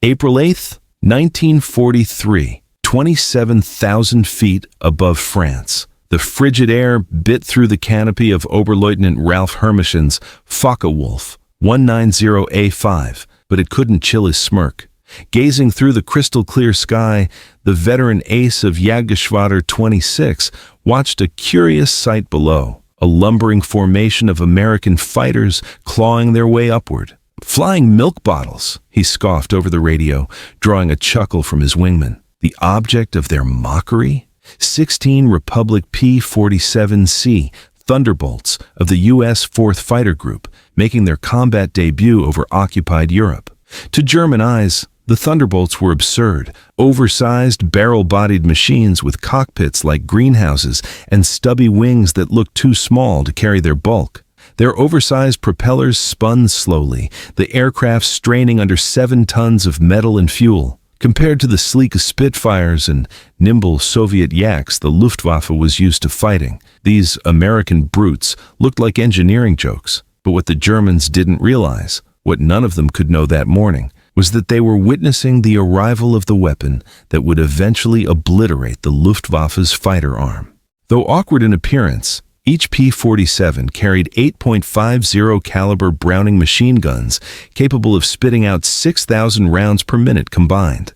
April 8th, 1943, 27,000 feet above France. The frigid air bit through the canopy of Oberleutnant Ralph Hermischen's Focke-Wulf 190A5, but it couldn't chill his smirk. Gazing through the crystal-clear sky, the veteran ace of Jagdgeschwader 26 watched a curious sight below, a lumbering formation of American fighters clawing their way upward. "Flying milk bottles," he scoffed over the radio, drawing a chuckle from his wingman. The object of their mockery? 16 Republic P-47 Thunderbolts of the U.S. 4th Fighter Group, making their combat debut over occupied Europe. To German eyes, the Thunderbolts were absurd, oversized, barrel-bodied machines with cockpits like greenhouses and stubby wings that looked too small to carry their bulk. Their oversized propellers spun slowly, the aircraft straining under 7 tons of metal and fuel. Compared to the sleek Spitfires and nimble Soviet Yaks the Luftwaffe was used to fighting, these American brutes looked like engineering jokes. But what the Germans didn't realize, what none of them could know that morning, was that they were witnessing the arrival of the weapon that would eventually obliterate the Luftwaffe's fighter arm. Though awkward in appearance, each P-47 carried 8.50 caliber Browning machine guns capable of spitting out 6,000 rounds per minute combined.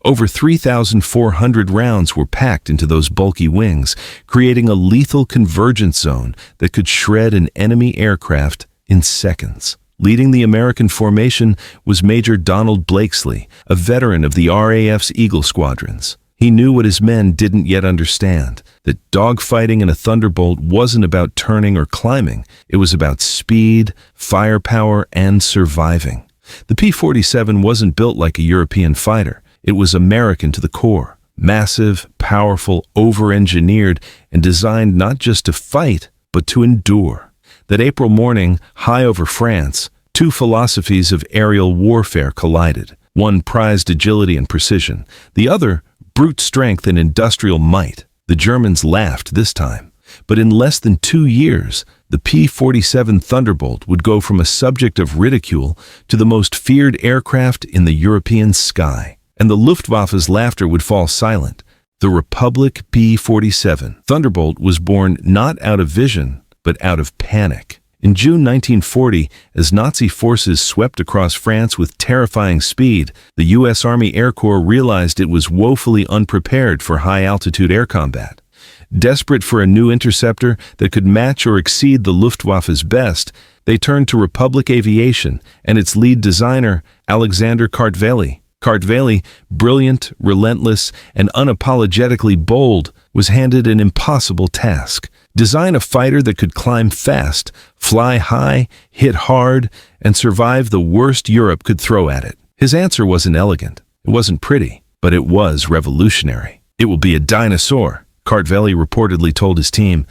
Over 3,400 rounds were packed into those bulky wings, creating a lethal convergence zone that could shred an enemy aircraft in seconds. Leading the American formation was Major Donald Blakesley, a veteran of the RAF's Eagle squadrons. He knew what his men didn't yet understand, that dogfighting in a Thunderbolt wasn't about turning or climbing. It was about speed, firepower, and surviving. The P-47 wasn't built like a European fighter. It was American to the core. Massive, powerful, over-engineered, and designed not just to fight, but to endure. That April morning, high over France, two philosophies of aerial warfare collided. One prized agility and precision, the other brute strength and industrial might. The Germans laughed this time. But in less than 2 years, the P-47 Thunderbolt would go from a subject of ridicule to the most feared aircraft in the European sky. And the Luftwaffe's laughter would fall silent. The Republic P-47 Thunderbolt was born not out of vision, but out of panic. In June 1940, as Nazi forces swept across France with terrifying speed, the U.S. Army Air Corps realized it was woefully unprepared for high-altitude air combat. Desperate for a new interceptor that could match or exceed the Luftwaffe's best, they turned to Republic Aviation and its lead designer, Alexander Kartveli. Kartveli, brilliant, relentless, and unapologetically bold, was handed an impossible task. Design a fighter that could climb fast, fly high, hit hard, and survive the worst Europe could throw at it. His answer wasn't elegant. It wasn't pretty, but it was revolutionary. "It will be a dinosaur," Kartveli reportedly told his team,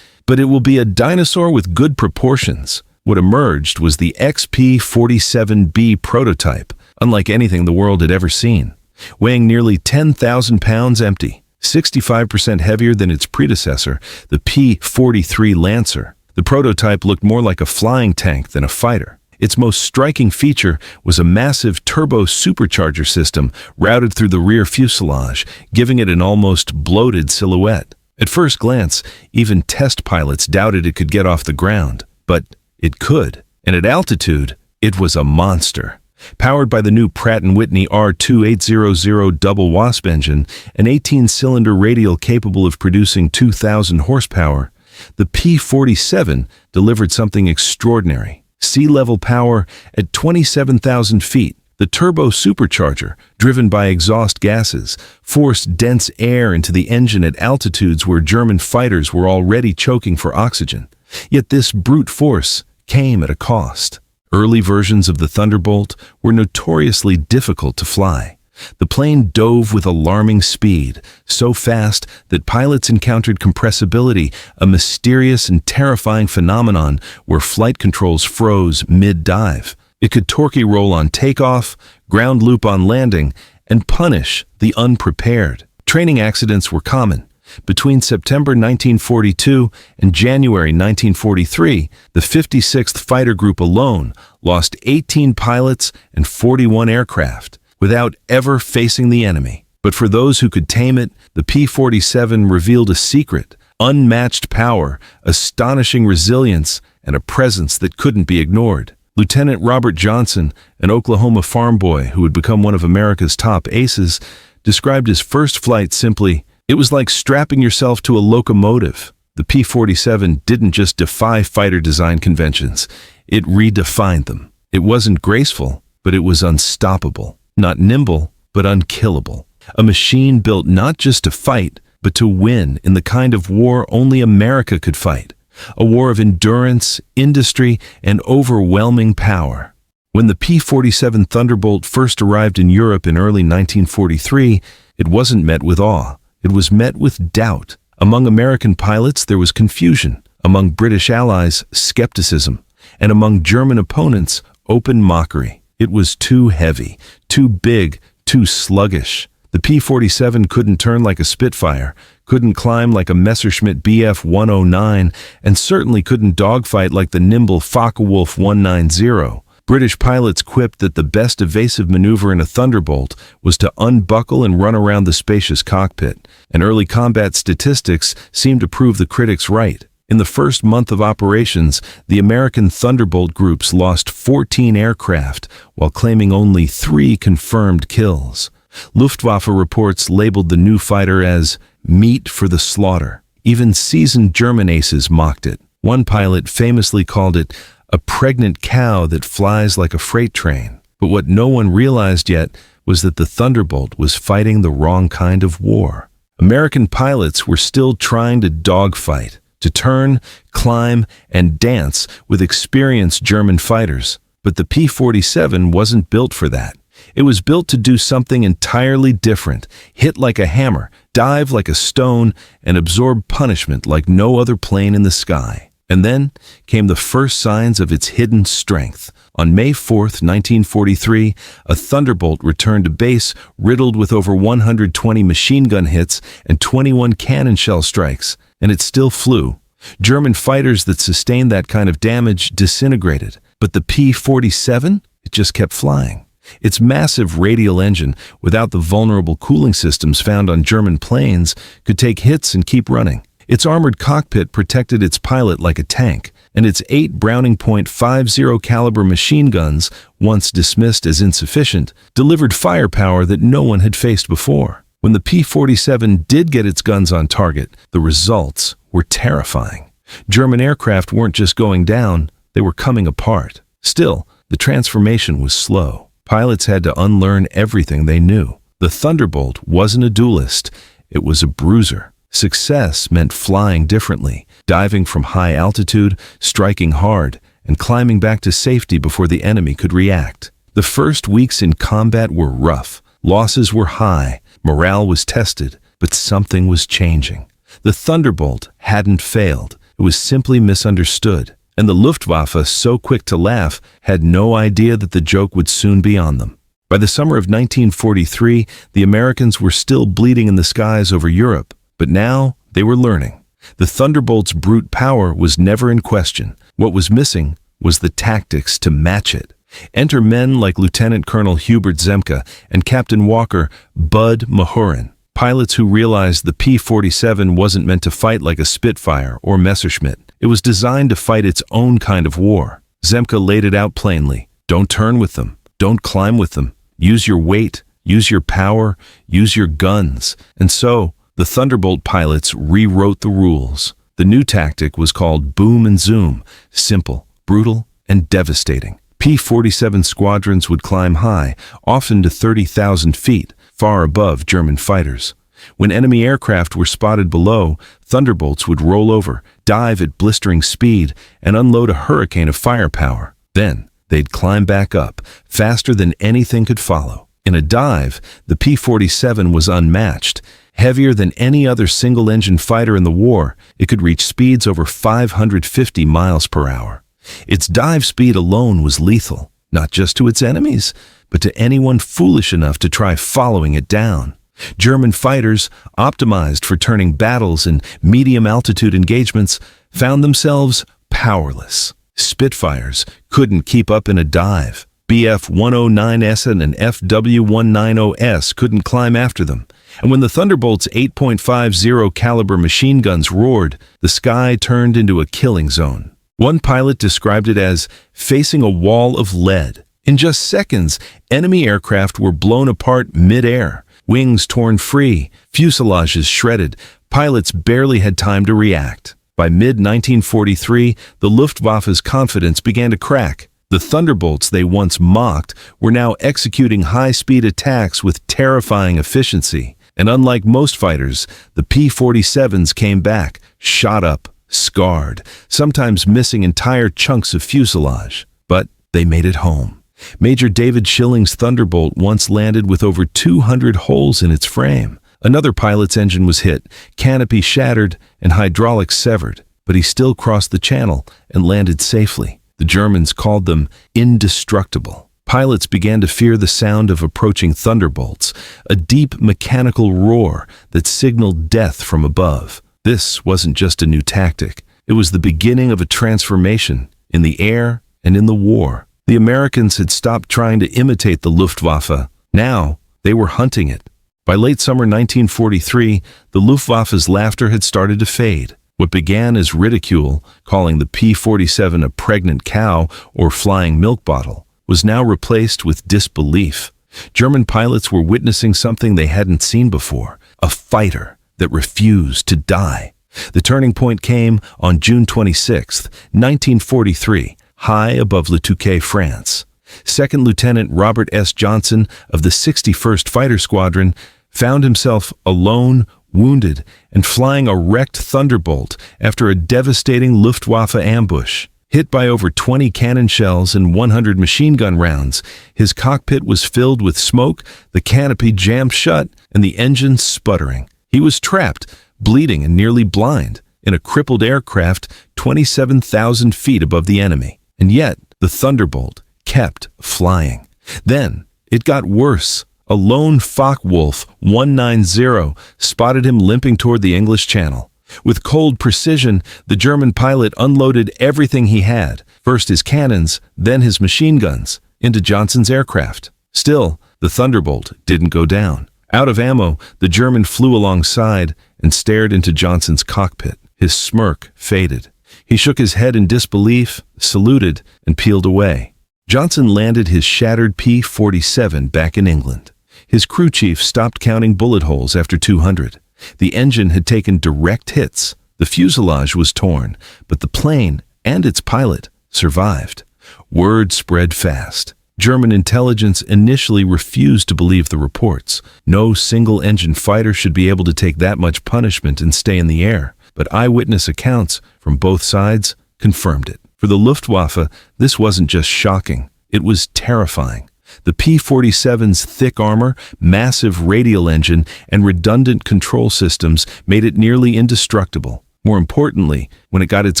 "but it will be a dinosaur with good proportions." What emerged was the XP-47B prototype, unlike anything the world had ever seen. Weighing nearly 10,000 pounds empty, 65% heavier than its predecessor, the P-43 Lancer. The prototype looked more like a flying tank than a fighter. Its most striking feature was a massive turbo supercharger system routed through the rear fuselage, giving it an almost bloated silhouette. At first glance, even test pilots doubted it could get off the ground. But it could, and at altitude, it was a monster. Powered by the new Pratt & Whitney R2800 double WASP engine, an 18-cylinder radial capable of producing 2,000 horsepower, the P-47 delivered something extraordinary. Sea-level power at 27,000 feet. The turbo supercharger, driven by exhaust gases, forced dense air into the engine at altitudes where German fighters were already choking for oxygen. Yet this brute force came at a cost. Early versions of the Thunderbolt were notoriously difficult to fly. The plane dove with alarming speed, so fast that pilots encountered compressibility, a mysterious and terrifying phenomenon where flight controls froze mid-dive. It could torque roll on takeoff, ground loop on landing, and punish the unprepared. Training accidents were common. Between September 1942 and January 1943, the 56th Fighter Group alone lost 18 pilots and 41 aircraft. without ever facing the enemy. But for those who could tame it, the P-47 revealed a secret: unmatched power, astonishing resilience, and a presence that couldn't be ignored. Lieutenant Robert Johnson, an Oklahoma farm boy who would become one of America's top aces, described his first flight simply: "It was like strapping yourself to a locomotive." The P-47 didn't just defy fighter design conventions, it redefined them. It wasn't graceful, but it was unstoppable. Not nimble, but unkillable. A machine built not just to fight, but to win in the kind of war only America could fight. A war of endurance, industry, and overwhelming power. When the P-47 Thunderbolt first arrived in Europe in early 1943, it wasn't met with awe. It was met with doubt. Among American pilots, there was confusion. Among British allies, skepticism. And among German opponents, open mockery. It was too heavy, too big, too sluggish. The P-47 couldn't turn like a Spitfire, couldn't climb like a Messerschmitt Bf-109, and certainly couldn't dogfight like the nimble Focke-Wulf 190. British pilots quipped that the best evasive maneuver in a Thunderbolt was to unbuckle and run around the spacious cockpit, and early combat statistics seemed to prove the critics right. In the first month of operations, the American Thunderbolt groups lost 14 aircraft, while claiming only 3 confirmed kills. Luftwaffe reports labeled the new fighter as meat for the slaughter. Even seasoned German aces mocked it. One pilot famously called it a pregnant cow that flies like a freight train. But what no one realized yet was that the Thunderbolt was fighting the wrong kind of war. American pilots were still trying to dogfight, to turn, climb, and dance with experienced German fighters. But the P-47 wasn't built for that. It was built to do something entirely different, hit like a hammer, dive like a stone, and absorb punishment like no other plane in the sky. And then came the first signs of its hidden strength. On May 4th, 1943, a Thunderbolt returned to base riddled with over 120 machine gun hits and 21 cannon shell strikes, and it still flew. German fighters that sustained that kind of damage disintegrated, but the P-47, it just kept flying. Its massive radial engine, without the vulnerable cooling systems found on German planes, could take hits and keep running. Its armored cockpit protected its pilot like a tank, and its 8 Browning .50 caliber machine guns, once dismissed as insufficient, delivered firepower that no one had faced before. When the P-47 did get its guns on target, the results were terrifying. German aircraft weren't just going down, they were coming apart. Still, the transformation was slow. Pilots had to unlearn everything they knew. The Thunderbolt wasn't a duelist, it was a bruiser. Success meant flying differently, diving from high altitude, striking hard, and climbing back to safety before the enemy could react. The first weeks in combat were rough. Losses were high, morale was tested, but something was changing. The Thunderbolt hadn't failed, it was simply misunderstood. And the Luftwaffe, so quick to laugh, had no idea that the joke would soon be on them. By the summer of 1943, the Americans were still bleeding in the skies over Europe, but now they were learning. The Thunderbolt's brute power was never in question. What was missing was the tactics to match it. Enter men like Lieutenant Colonel Hubert Zemke and Captain Walker Bud Mahurin, pilots who realized the P-47 wasn't meant to fight like a Spitfire or Messerschmitt. It was designed to fight its own kind of war. Zemke laid it out plainly. Don't turn with them. Don't climb with them. Use your weight. Use your power. Use your guns. And so, the Thunderbolt pilots rewrote the rules. The new tactic was called boom and zoom, simple, brutal, and devastating. P-47 squadrons would climb high, often to 30,000 feet, far above German fighters. When enemy aircraft were spotted below, Thunderbolts would roll over, dive at blistering speed, and unload a hurricane of firepower. Then, they'd climb back up, faster than anything could follow. In a dive, the P-47 was unmatched. Heavier than any other single-engine fighter in the war, it could reach speeds over 550 miles per hour. Its dive speed alone was lethal, not just to its enemies, but to anyone foolish enough to try following it down. German fighters, optimized for turning battles and medium-altitude engagements, found themselves powerless. Spitfires couldn't keep up in a dive. BF-109S and an FW-190S couldn't climb after them. And when the Thunderbolt's 8.50 caliber machine guns roared, the sky turned into a killing zone. One pilot described it as facing a wall of lead. In just seconds, enemy aircraft were blown apart mid-air, wings torn free, fuselages shredded. Pilots barely had time to react. By mid-1943, the Luftwaffe's confidence began to crack. The Thunderbolts they once mocked were now executing high-speed attacks with terrifying efficiency. And unlike most fighters, the P-47s came back, shot up, scarred, sometimes missing entire chunks of fuselage. But they made it home. Major David Schilling's Thunderbolt once landed with over 200 holes in its frame. Another pilot's engine was hit, canopy shattered, and hydraulics severed, but he still crossed the channel and landed safely. The Germans called them indestructible. Pilots began to fear the sound of approaching thunderbolts, a deep mechanical roar that signaled death from above. This wasn't just a new tactic. It was the beginning of a transformation in the air and in the war. The Americans had stopped trying to imitate the Luftwaffe. Now, they were hunting it. By late summer 1943, the Luftwaffe's laughter had started to fade. What began as ridicule, calling the P-47 a pregnant cow or flying milk bottle, was now replaced with disbelief. German pilots were witnessing something they hadn't seen before, a fighter that refused to die. The turning point came on June 26, 1943, high above Le Touquet, France. Second Lieutenant Robert S. Johnson of the 61st Fighter Squadron found himself alone, wounded, and flying a wrecked Thunderbolt after a devastating Luftwaffe ambush. Hit by over 20 cannon shells and 100 machine gun rounds, his cockpit was filled with smoke, the canopy jammed shut, and the engine sputtering. He was trapped, bleeding and nearly blind, in a crippled aircraft 27,000 feet above the enemy. And yet, the Thunderbolt kept flying. Then, it got worse. A lone Focke-Wulf 190 spotted him limping toward the English Channel. With cold precision, the German pilot unloaded everything he had, first his cannons, then his machine guns, into Johnson's aircraft. Still, the Thunderbolt didn't go down. Out of ammo, the German flew alongside and stared into Johnson's cockpit. His smirk faded. He shook his head in disbelief, saluted, and peeled away. Johnson landed his shattered P-47 back in England. His crew chief stopped counting bullet holes after 200. The engine had taken direct hits. The fuselage was torn, but the plane and its pilot survived. Word spread fast. German intelligence initially refused to believe the reports. No single-engine fighter should be able to take that much punishment and stay in the air. But eyewitness accounts from both sides confirmed it. For the Luftwaffe, this wasn't just shocking. It was terrifying. The P-47's thick armor, massive radial engine, and redundant control systems made it nearly indestructible. More importantly, when it got its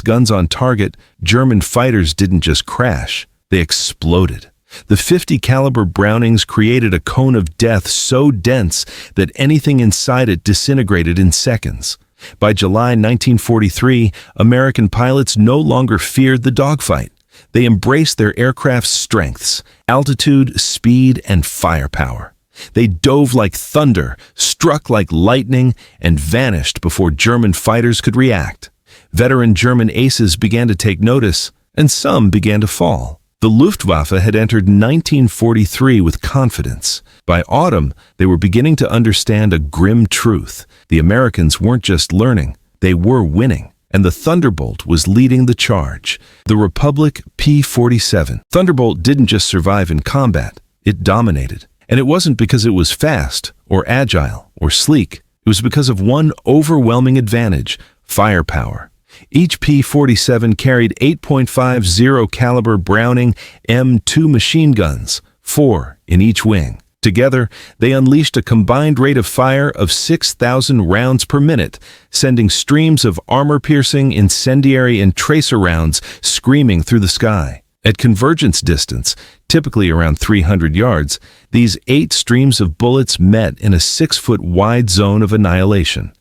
guns on target, German fighters didn't just crash, they exploded. The 50 caliber Brownings created a cone of death so dense that anything inside it disintegrated in seconds. By July 1943, American pilots no longer feared the dogfight. They embraced their aircraft's strengths, altitude, speed, and firepower. They dove like thunder, struck like lightning, and vanished before German fighters could react. Veteran German aces began to take notice, and some began to fall. The Luftwaffe had entered 1943 with confidence. By autumn, they were beginning to understand a grim truth. The Americans weren't just learning, they were winning. And the Thunderbolt was leading the charge. The Republic P-47 Thunderbolt didn't just survive in combat, it dominated. And it wasn't because it was fast, or agile, or sleek. It was because of one overwhelming advantage: firepower. Each P-47 carried 8.50 caliber Browning M2 machine guns, 4 in each wing. Together, they unleashed a combined rate of fire of 6,000 rounds per minute, sending streams of armor-piercing, incendiary, and tracer rounds screaming through the sky. At convergence distance, typically around 300 yards, these 8 streams of bullets met in a 6-foot wide zone of annihilation.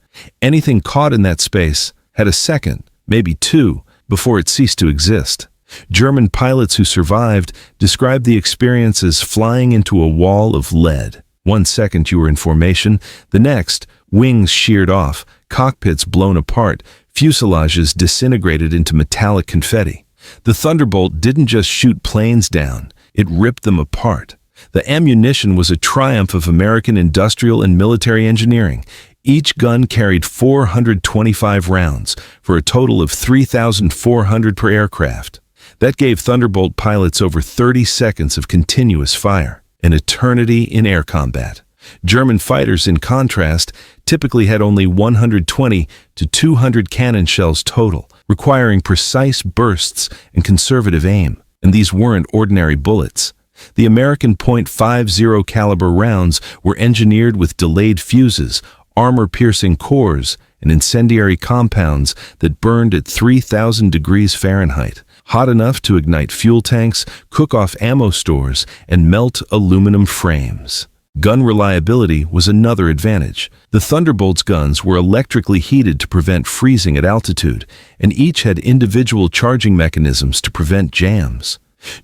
Anything caught in that space had a second, maybe 2, before it ceased to exist. German pilots who survived described the experience as flying into a wall of lead. 1 second you were in formation, the next, wings sheared off, cockpits blown apart, fuselages disintegrated into metallic confetti. The Thunderbolt didn't just shoot planes down, it ripped them apart. The ammunition was a triumph of American industrial and military engineering. Each gun carried 425 rounds, for a total of 3,400 per aircraft. That gave Thunderbolt pilots over 30 seconds of continuous fire, an eternity in air combat. German fighters, in contrast, typically had only 120 to 200 cannon shells total, requiring precise bursts and conservative aim. And these weren't ordinary bullets. The American .50 caliber rounds were engineered with delayed fuses, armor-piercing cores, and incendiary compounds that burned at 3,000 degrees Fahrenheit, hot enough to ignite fuel tanks, cook off ammo stores, and melt aluminum frames. Gun reliability was another advantage. The Thunderbolt's guns were electrically heated to prevent freezing at altitude, and each had individual charging mechanisms to prevent jams.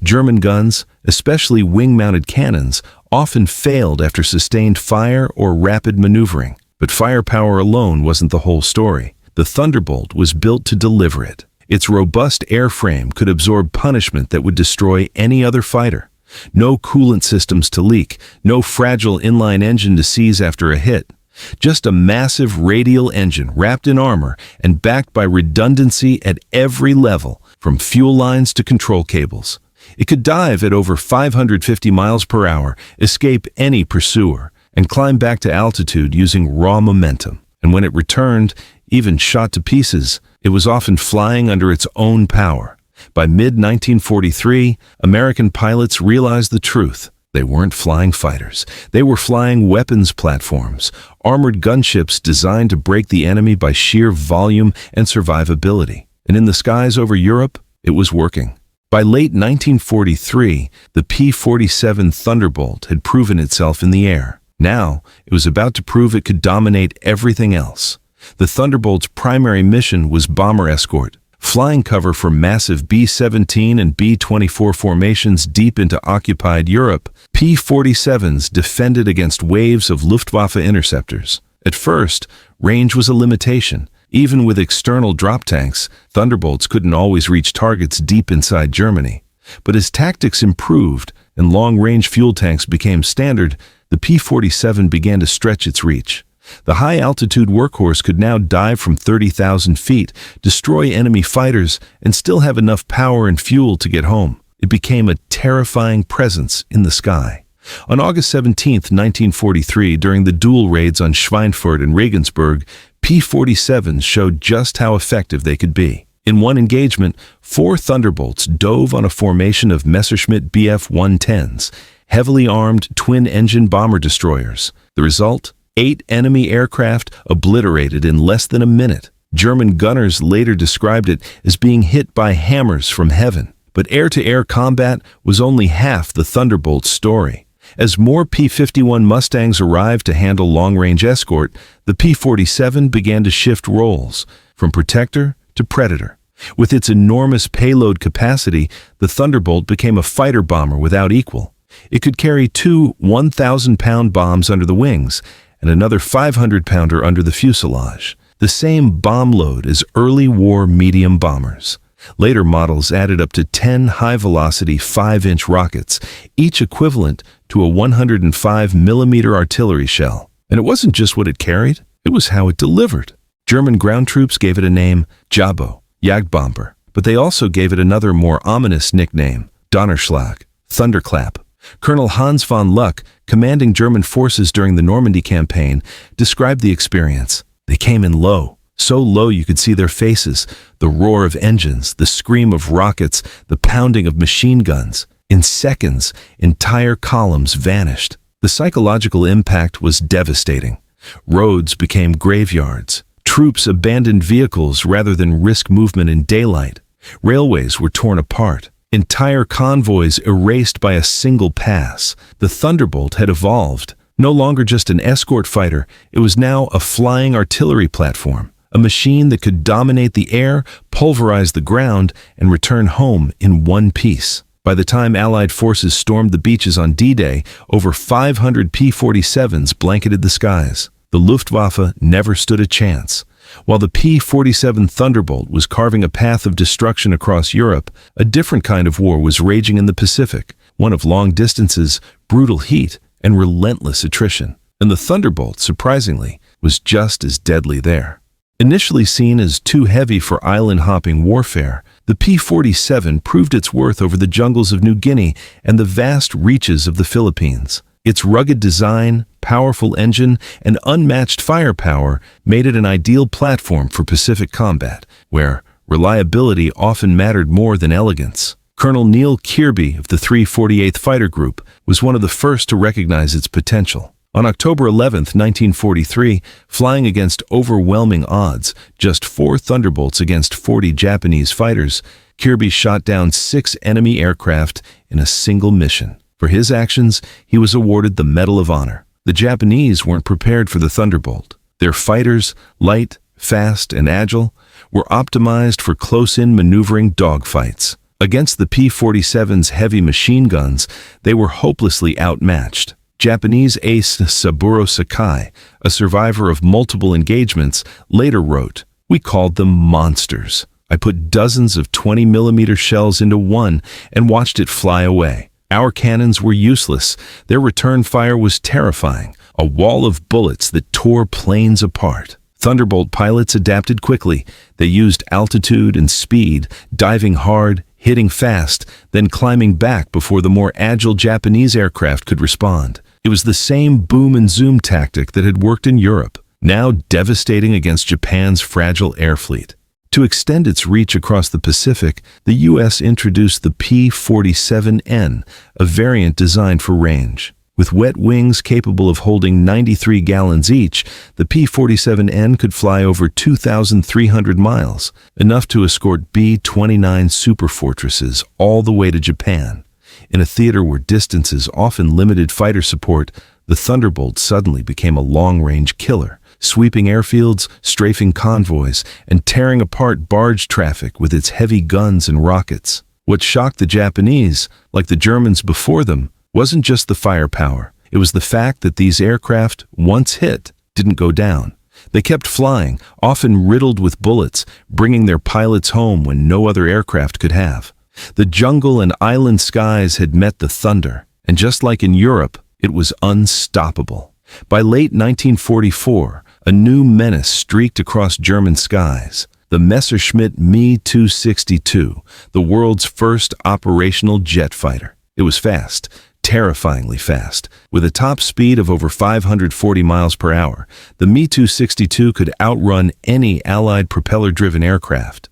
German guns, especially wing-mounted cannons, often failed after sustained fire or rapid maneuvering. But firepower alone wasn't the whole story. The Thunderbolt was built to deliver it. Its robust airframe could absorb punishment that would destroy any other fighter. No coolant systems to leak, no fragile inline engine to seize after a hit. Just a massive radial engine wrapped in armor and backed by redundancy at every level, from fuel lines to control cables. It could dive at over 550 miles per hour, escape any pursuer, and climb back to altitude using raw momentum. And when it returned, even shot to pieces, it was often flying under its own power. By mid-1943, American pilots realized the truth. They weren't flying fighters. They were flying weapons platforms, armored gunships designed to break the enemy by sheer volume and survivability. And in the skies over Europe, it was working. By late 1943, the P-47 Thunderbolt had proven itself in the air. Now, it was about to prove it could dominate everything else. The Thunderbolt's primary mission was bomber escort, flying cover for massive B-17 and B-24 formations deep into occupied Europe. P-47s defended against waves of Luftwaffe interceptors. At first, range was a limitation. Even with external drop tanks, Thunderbolts couldn't always reach targets deep inside Germany. But as tactics improved and long-range fuel tanks became standard, the P-47 began to stretch its reach. The high-altitude workhorse could now dive from 30,000 feet, destroy enemy fighters, and still have enough power and fuel to get home. It became a terrifying presence in the sky. On August 17, 1943, during the dual raids on Schweinfurt and Regensburg, P-47s showed just how effective they could be. In one engagement, 4 Thunderbolts dove on a formation of Messerschmitt Bf-110s, heavily armed twin-engine bomber destroyers. The result? 8 enemy aircraft obliterated in less than a minute. German gunners later described it as being hit by hammers from heaven. But air-to-air combat was only half the Thunderbolt's story. As more P-51 Mustangs arrived to handle long-range escort, the P-47 began to shift roles, from protector to predator. With its enormous payload capacity, the Thunderbolt became a fighter bomber without equal. It could carry 2 1,000-pound bombs under the wings, and another 500-pounder under the fuselage, the same bomb load as early war medium bombers. Later models added up to 10 high-velocity 5-inch rockets, each equivalent to a 105mm artillery shell. And it wasn't just what it carried, it was how it delivered. German ground troops gave it a name, Jabo, Jagdbomber, but they also gave it another more ominous nickname, Donnerschlag, Thunderclap. Colonel Hans von Luck, commanding German forces during the Normandy campaign, described the experience. They came in low, so low you could see their faces, the roar of engines, the scream of rockets, the pounding of machine guns. In seconds, entire columns vanished. The psychological impact was devastating. Roads became graveyards. Troops abandoned vehicles rather than risk movement in daylight. Railways were torn apart. Entire convoys erased by a single pass. The Thunderbolt had evolved. No longer just an escort fighter, it was now a flying artillery platform, a machine that could dominate the air, pulverize the ground, and return home in one piece. By the time Allied forces stormed the beaches on D-Day, over 500 P-47s blanketed the skies. The Luftwaffe never stood a chance. While the P-47 Thunderbolt was carving a path of destruction across Europe, a different kind of war was raging in the Pacific, one of long distances, brutal heat, and relentless attrition. And the Thunderbolt, surprisingly, was just as deadly there. Initially seen as too heavy for island-hopping warfare, the P-47 proved its worth over the jungles of New Guinea and the vast reaches of the Philippines. Its rugged design, powerful engine, and unmatched firepower made it an ideal platform for Pacific combat, where reliability often mattered more than elegance. Colonel Neil Kirby of the 348th Fighter Group was one of the first to recognize its potential. On October 11, 1943, flying against overwhelming odds, just 4 Thunderbolts against 40 Japanese fighters, Kirby shot down 6 enemy aircraft in a single mission. For his actions, he was awarded the Medal of Honor. The Japanese weren't prepared for the Thunderbolt. Their fighters, light, fast, and agile, were optimized for close-in maneuvering dogfights. Against the P-47's heavy machine guns, they were hopelessly outmatched. Japanese ace Saburo Sakai, a survivor of multiple engagements, later wrote, "We called them monsters. I put dozens of 20mm shells into one and watched it fly away. Our cannons were useless. Their return fire was terrifying, a wall of bullets that tore planes apart." Thunderbolt pilots adapted quickly. They used altitude and speed, diving hard, hitting fast, then climbing back before the more agile Japanese aircraft could respond. It was the same boom and zoom tactic that had worked in Europe, now devastating against Japan's fragile air fleet. To extend its reach across the Pacific, the U.S. introduced the P-47N, a variant designed for range. With wet wings capable of holding 93 gallons each, the P-47N could fly over 2,300 miles, enough to escort B-29 superfortresses all the way to Japan. In a theater where distances often limited fighter support, the Thunderbolt suddenly became a long-range killer, sweeping airfields, strafing convoys, and tearing apart barge traffic with its heavy guns and rockets. What shocked the Japanese, like the Germans before them, wasn't just the firepower. It was the fact that these aircraft, once hit, didn't go down. They kept flying, often riddled with bullets, bringing their pilots home when no other aircraft could have. The jungle and island skies had met the thunder, and just like in Europe, it was unstoppable. By late 1944, a new menace streaked across German skies. The Messerschmitt Me-262, the world's first operational jet fighter. It was fast, terrifyingly fast. With a top speed of over 540 miles per hour, the Me-262 could outrun any Allied propeller-driven aircraft.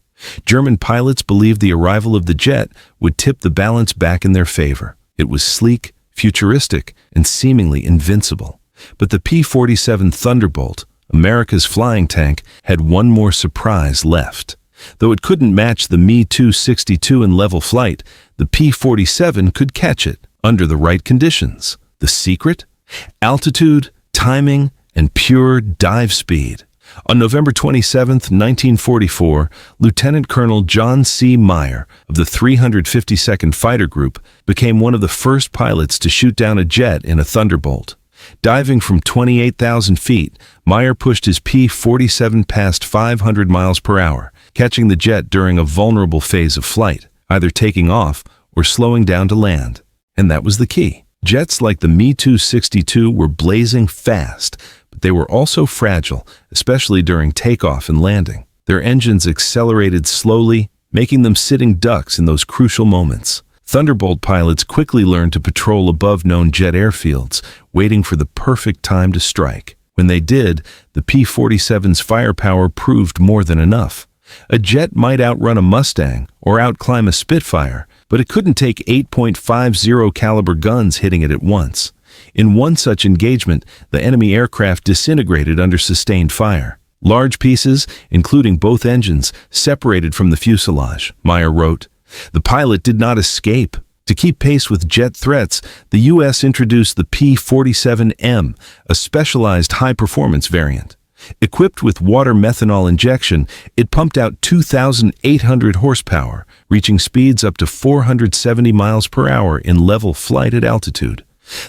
German pilots believed the arrival of the jet would tip the balance back in their favor. It was sleek, futuristic, and seemingly invincible. But the P-47 Thunderbolt, America's flying tank, had one more surprise left. Though it couldn't match the Me-262 in level flight, the P-47 could catch it under the right conditions. The secret? Altitude, timing, and pure dive speed. On November 27, 1944, Lieutenant Colonel John C. Meyer of the 352nd Fighter Group became one of the first pilots to shoot down a jet in a Thunderbolt. Diving from 28,000 feet, Meyer pushed his P-47 past 500 miles per hour, catching the jet during a vulnerable phase of flight, either taking off or slowing down to land. And that was the key. Jets like the Me-262 were blazing fast, but they were also fragile, especially during takeoff and landing. Their engines accelerated slowly, making them sitting ducks in those crucial moments. Thunderbolt pilots quickly learned to patrol above known jet airfields, waiting for the perfect time to strike. When they did, the P-47's firepower proved more than enough. A jet might outrun a Mustang or outclimb a Spitfire, but it couldn't take 8.50 caliber guns hitting it at once. In one such engagement, the enemy aircraft disintegrated under sustained fire. Large pieces, including both engines, separated from the fuselage, Meyer wrote. The pilot did not escape. To keep pace with jet threats, the U.S. introduced the P-47M, a specialized high-performance variant. Equipped with water methanol injection, it pumped out 2,800 horsepower, reaching speeds up to 470 miles per hour in level flight at altitude.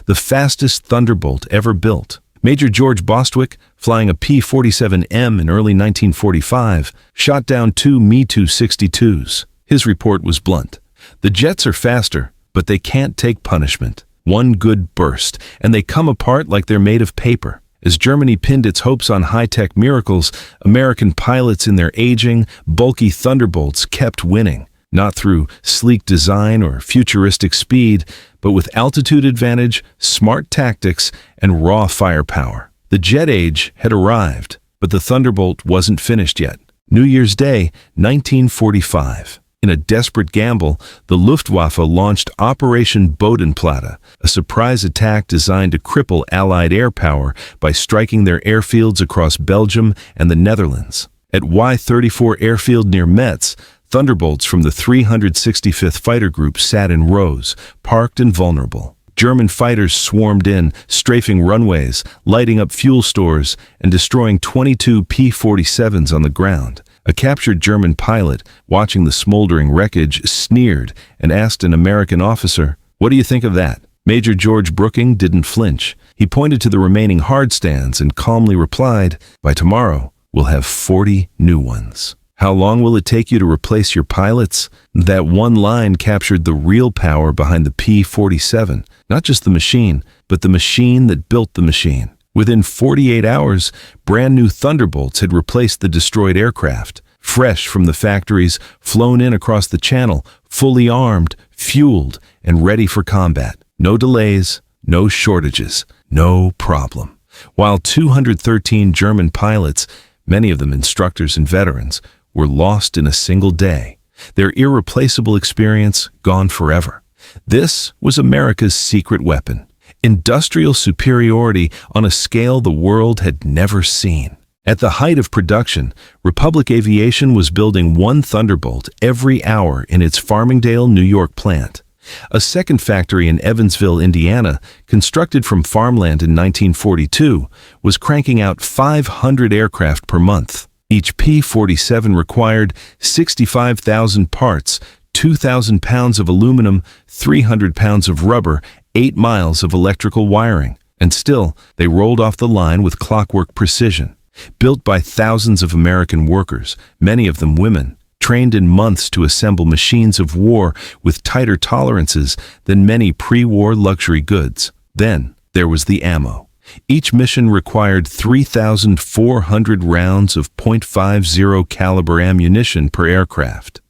The fastest Thunderbolt ever built. Major George Bostwick, flying a P-47M in early 1945, shot down two Me-262s. His report was blunt. The jets are faster, but they can't take punishment. One good burst, and they come apart like they're made of paper. As Germany pinned its hopes on high-tech miracles, American pilots in their aging, bulky Thunderbolts kept winning, not through sleek design or futuristic speed, but with altitude advantage, smart tactics, and raw firepower. The jet age had arrived, but the Thunderbolt wasn't finished yet. New Year's Day, 1945. In a desperate gamble, the Luftwaffe launched Operation Bodenplatte, a surprise attack designed to cripple Allied air power by striking their airfields across Belgium and the Netherlands. At Y-34 airfield near Metz, Thunderbolts from the 365th Fighter Group sat in rows, parked and vulnerable. German fighters swarmed in, strafing runways, lighting up fuel stores, and destroying 22 P-47s on the ground. A captured German pilot, watching the smoldering wreckage, sneered and asked an American officer, "What do you think of that?" Major George Brooking didn't flinch. He pointed to the remaining hardstands and calmly replied, "By tomorrow, we'll have 40 new ones." "How long will it take you to replace your pilots?" That one line captured the real power behind the P-47, not just the machine, but the machine that built the machine. Within 48 hours, brand new Thunderbolts had replaced the destroyed aircraft, fresh from the factories, flown in across the channel, fully armed, fueled, and ready for combat. No delays, no shortages, no problem. While 213 German pilots, many of them instructors and veterans, were lost in a single day, their irreplaceable experience gone forever. This was America's secret weapon. Industrial superiority on a scale the world had never seen. At the height of production, Republic Aviation was building one Thunderbolt every hour in its Farmingdale, New York plant. A second factory in Evansville, Indiana, constructed from farmland in 1942, was cranking out 500 aircraft per month. Each P-47 required 65,000 parts, 2,000 pounds of aluminum, 300 pounds of rubber, 8 miles of electrical wiring, and still, they rolled off the line with clockwork precision. Built by thousands of American workers, many of them women, trained in months to assemble machines of war with tighter tolerances than many pre-war luxury goods. Then, there was the ammo. Each mission required 3,400 rounds of .50 caliber ammunition per aircraft.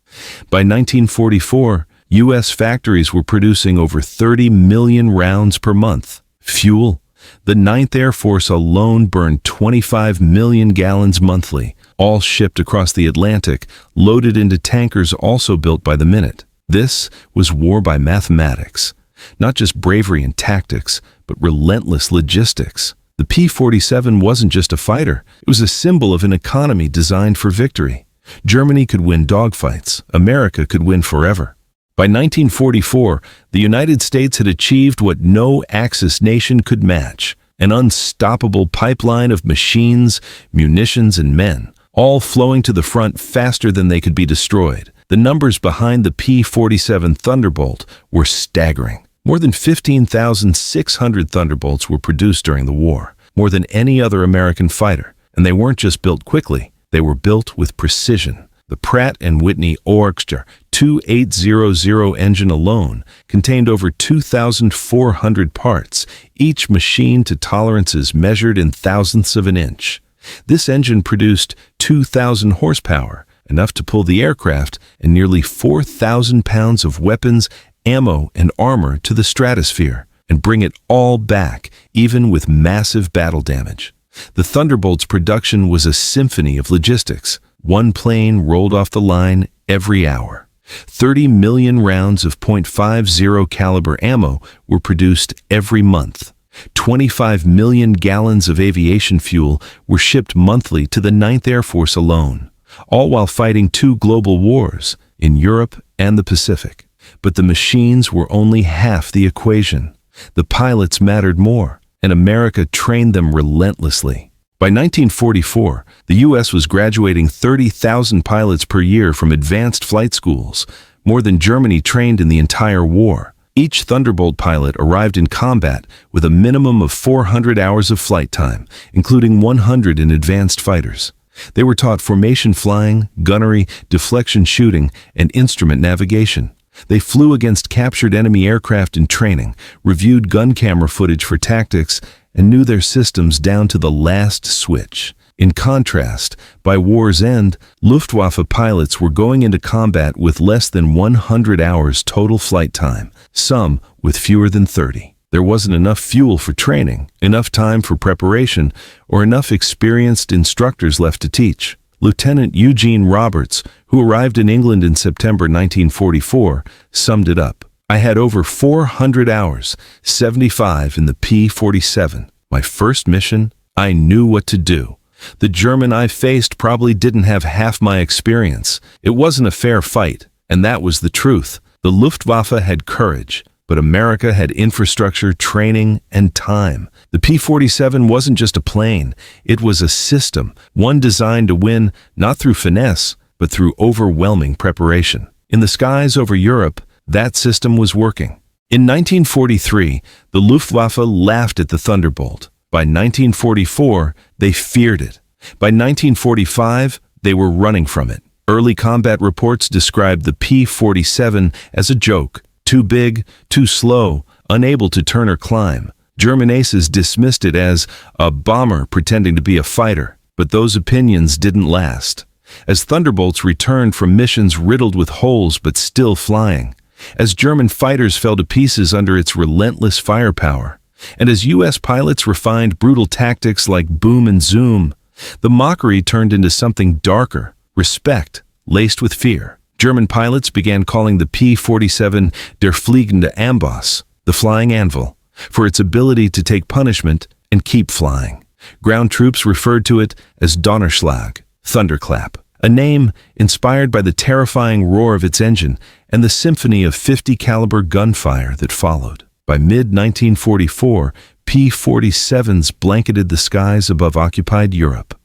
By 1944, U.S. factories were producing over 30 million rounds per month. Fuel? The 9th Air Force alone burned 25 million gallons monthly, all shipped across the Atlantic, loaded into tankers also built by the minute. This was war by mathematics. Not just bravery and tactics, but relentless logistics. The P-47 wasn't just a fighter. It was a symbol of an economy designed for victory. Germany could win dogfights. America could win forever. By 1944, the United States had achieved what no Axis nation could match: an unstoppable pipeline of machines, munitions, and men, all flowing to the front faster than they could be destroyed. The numbers behind the P-47 Thunderbolt were staggering. More than 15,600 Thunderbolts were produced during the war, more than any other American fighter. And they weren't just built quickly, they were built with precision. The Pratt & Whitney Orchestra 2800 engine alone contained over 2,400 parts, each machined to tolerances measured in thousandths of an inch. This engine produced 2,000 horsepower, enough to pull the aircraft and nearly 4,000 pounds of weapons, ammo, and armor to the stratosphere, and bring it all back, even with massive battle damage. The Thunderbolt's production was a symphony of logistics. One plane rolled off the line every hour. 30 million rounds of .50 caliber ammo were produced every month. 25 million gallons of aviation fuel were shipped monthly to the 9th Air Force alone, all while fighting 2 global wars in Europe and the Pacific. But the machines were only half the equation. The pilots mattered more, and America trained them relentlessly. By 1944, the U.S. was graduating 30,000 pilots per year from advanced flight schools, more than Germany trained in the entire war. Each Thunderbolt pilot arrived in combat with a minimum of 400 hours of flight time, including 100 in advanced fighters. They were taught formation flying, gunnery, deflection shooting, and instrument navigation. They flew against captured enemy aircraft in training, reviewed gun camera footage for tactics, and knew their systems down to the last switch. In contrast, by war's end, Luftwaffe pilots were going into combat with less than 100 hours total flight time, some with fewer than 30. There wasn't enough fuel for training, enough time for preparation, or enough experienced instructors left to teach. Lieutenant Eugene Roberts, who arrived in England in September 1944, summed it up. I had over 400 hours, 75 in the P-47. My first mission, I knew what to do. The German I faced probably didn't have half my experience. It wasn't a fair fight, and that was the truth. The Luftwaffe had courage, but America had infrastructure, training, and time. The P-47 wasn't just a plane. It was a system, one designed to win not through finesse, but through overwhelming preparation. In the skies over Europe, that system was working. In 1943, the Luftwaffe laughed at the Thunderbolt. By 1944, they feared it. By 1945, they were running from it. Early combat reports described the P-47 as a joke, too big, too slow, unable to turn or climb. German aces dismissed it as a bomber pretending to be a fighter, but those opinions didn't last. As Thunderbolts returned from missions riddled with holes but still flying, as German fighters fell to pieces under its relentless firepower, and as U.S. pilots refined brutal tactics like boom and zoom, the mockery turned into something darker, respect, laced with fear. German pilots began calling the P-47 der fliegende Amboss, the flying anvil, for its ability to take punishment and keep flying. Ground troops referred to it as Donnerschlag, thunderclap, a name inspired by the terrifying roar of its engine and the symphony of 50 caliber gunfire that followed. By mid-1944, P-47s blanketed the skies above occupied Europe.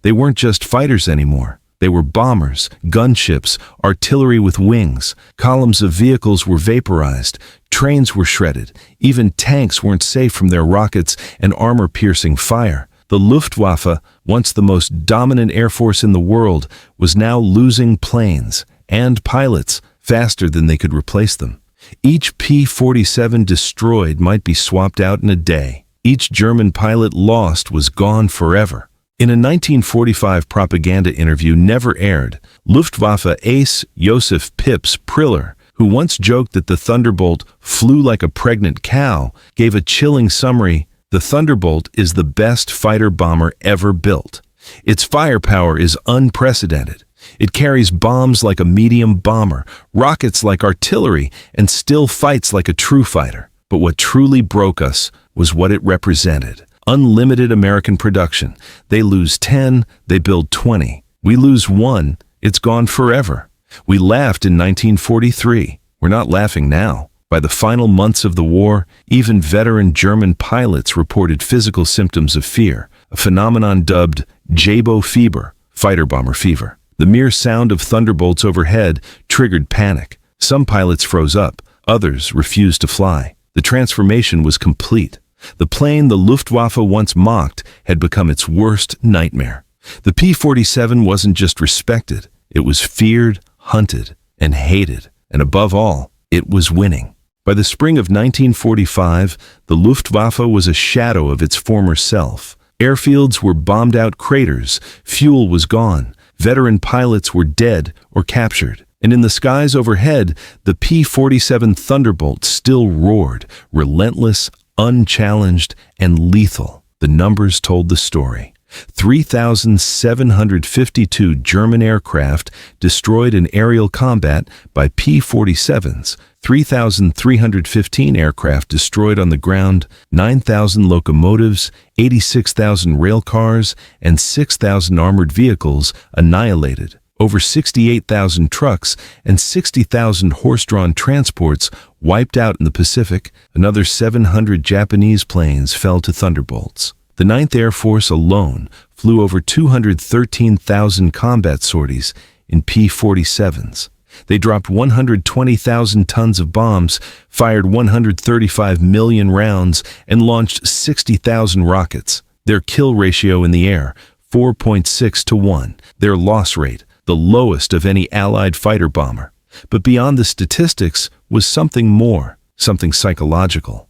They weren't just fighters anymore. They were bombers, gunships, artillery with wings. Columns of vehicles were vaporized, trains were shredded, even tanks weren't safe from their rockets and armor-piercing fire. The Luftwaffe, once the most dominant air force in the world, was now losing planes and pilots faster than they could replace them. Each P-47 destroyed might be swapped out in a day. Each German pilot lost was gone forever. In a 1945 propaganda interview never aired, Luftwaffe ace Josef Pips Priller, who once joked that the Thunderbolt flew like a pregnant cow, gave a chilling summary: "The Thunderbolt is the best fighter bomber ever built. Its firepower is unprecedented. It carries bombs like a medium bomber, rockets like artillery, and still fights like a true fighter. But what truly broke us was what it represented. Unlimited American production. They lose 10, they build 20. We lose 1, it's gone forever." We laughed in 1943. We're not laughing now. By the final months of the war, even veteran German pilots reported physical symptoms of fear, a phenomenon dubbed Jabo fever, fighter bomber fever. The mere sound of Thunderbolts overhead triggered panic. Some pilots froze up, others refused to fly. The transformation was complete. The plane the Luftwaffe once mocked had become its worst nightmare. The P-47 wasn't just respected, it was feared, hunted, and hated. And above all, it was winning. By the spring of 1945, the Luftwaffe was a shadow of its former self. Airfields were bombed out craters, fuel was gone, veteran pilots were dead or captured. And in the skies overhead, the P-47 Thunderbolt still roared, relentless, unchallenged, and lethal. The numbers told the story. 3,752 German aircraft destroyed in aerial combat by P-47s, 3,315 aircraft destroyed on the ground, 9,000 locomotives, 86,000 rail cars, and 6,000 armored vehicles annihilated. Over 68,000 trucks and 60,000 horse-drawn transports wiped out in the Pacific. Another 700 Japanese planes fell to Thunderbolts. The Ninth Air Force alone flew over 213,000 combat sorties in P-47s. They dropped 120,000 tons of bombs, fired 135 million rounds, and launched 60,000 rockets. Their kill ratio in the air, 4.6 to 1. Their loss rate, the lowest of any Allied fighter bomber. But beyond the statistics was something more, something psychological.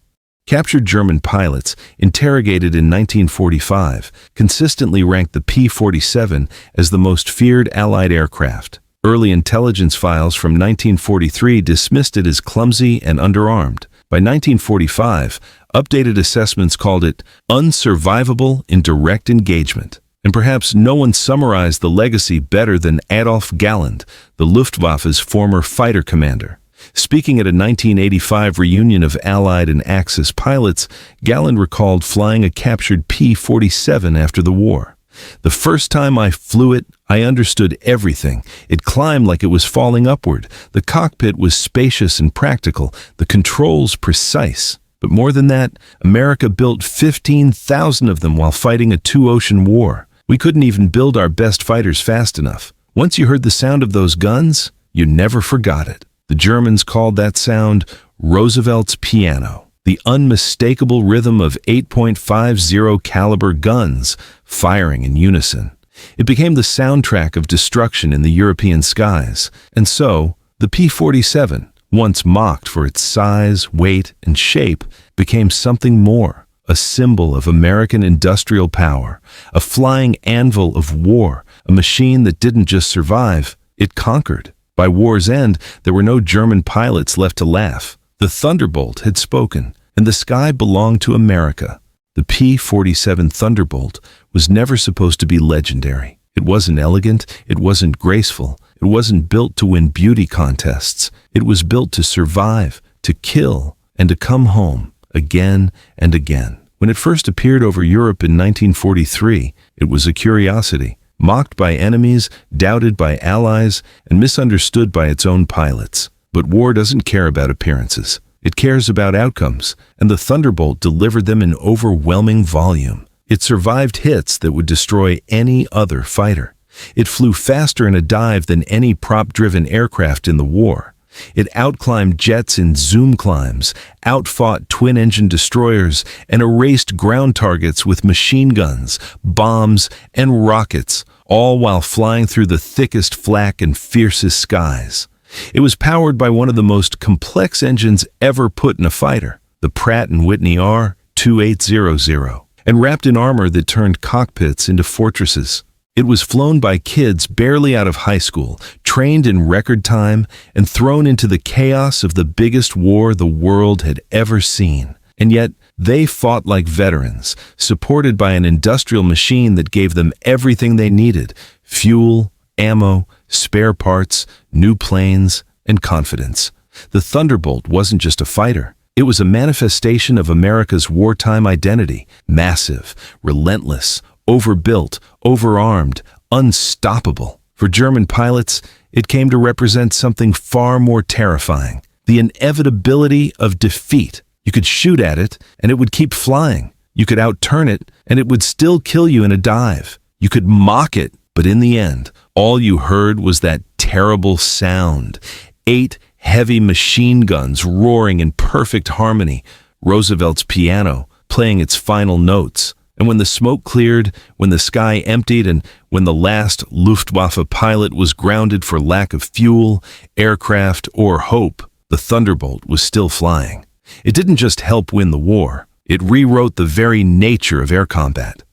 Captured German pilots, interrogated in 1945, consistently ranked the P-47 as the most feared Allied aircraft. Early intelligence files from 1943 dismissed it as clumsy and underarmed. By 1945, updated assessments called it unsurvivable in direct engagement. And perhaps no one summarized the legacy better than Adolf Galland, the Luftwaffe's former fighter commander. Speaking at a 1985 reunion of Allied and Axis pilots, Galland recalled flying a captured P-47 after the war. The first time I flew it, I understood everything. It climbed like it was falling upward. The cockpit was spacious and practical, the controls precise. But more than that, America built 15,000 of them while fighting a two-ocean war. We couldn't even build our best fighters fast enough. Once you heard the sound of those guns, you never forgot it. The Germans called that sound Roosevelt's piano, the unmistakable rhythm of 8.50 caliber guns firing in unison. It became the soundtrack of destruction in the European skies. And so, the P-47, once mocked for its size, weight, and shape, became something more. A symbol of American industrial power, a flying anvil of war, a machine that didn't just survive, it conquered. By war's end, there were no German pilots left to laugh. The Thunderbolt had spoken, and the sky belonged to America. The P-47 Thunderbolt was never supposed to be legendary. It wasn't elegant, it wasn't graceful, it wasn't built to win beauty contests. It was built to survive, to kill, and to come home again and again. When it first appeared over Europe in 1943, it was a curiosity, mocked by enemies, doubted by allies, and misunderstood by its own pilots. But war doesn't care about appearances. It cares about outcomes, and the Thunderbolt delivered them in overwhelming volume. It survived hits that would destroy any other fighter. It flew faster in a dive than any prop-driven aircraft in the war. It outclimbed jets in zoom climbs, outfought twin-engine destroyers, and erased ground targets with machine guns, bombs, and rockets, all while flying through the thickest flak and fiercest skies. It was powered by one of the most complex engines ever put in a fighter, the Pratt & Whitney R2800, and wrapped in armor that turned cockpits into fortresses. It was flown by kids barely out of high school, trained in record time, and thrown into the chaos of the biggest war the world had ever seen. And yet, they fought like veterans, supported by an industrial machine that gave them everything they needed: fuel, ammo, spare parts, new planes, and confidence. The Thunderbolt wasn't just a fighter. It was a manifestation of America's wartime identity: massive, relentless, overbuilt, overarmed, unstoppable. For German pilots, it came to represent something far more terrifying: the inevitability of defeat. You could shoot at it, and it would keep flying. You could outturn it, and it would still kill you in a dive. You could mock it, but in the end, all you heard was that terrible sound. 8 heavy machine guns roaring in perfect harmony, Roosevelt's piano playing its final notes. And when the smoke cleared, when the sky emptied, and when the last Luftwaffe pilot was grounded for lack of fuel, aircraft, or hope, the Thunderbolt was still flying. It didn't just help win the war. It rewrote the very nature of air combat.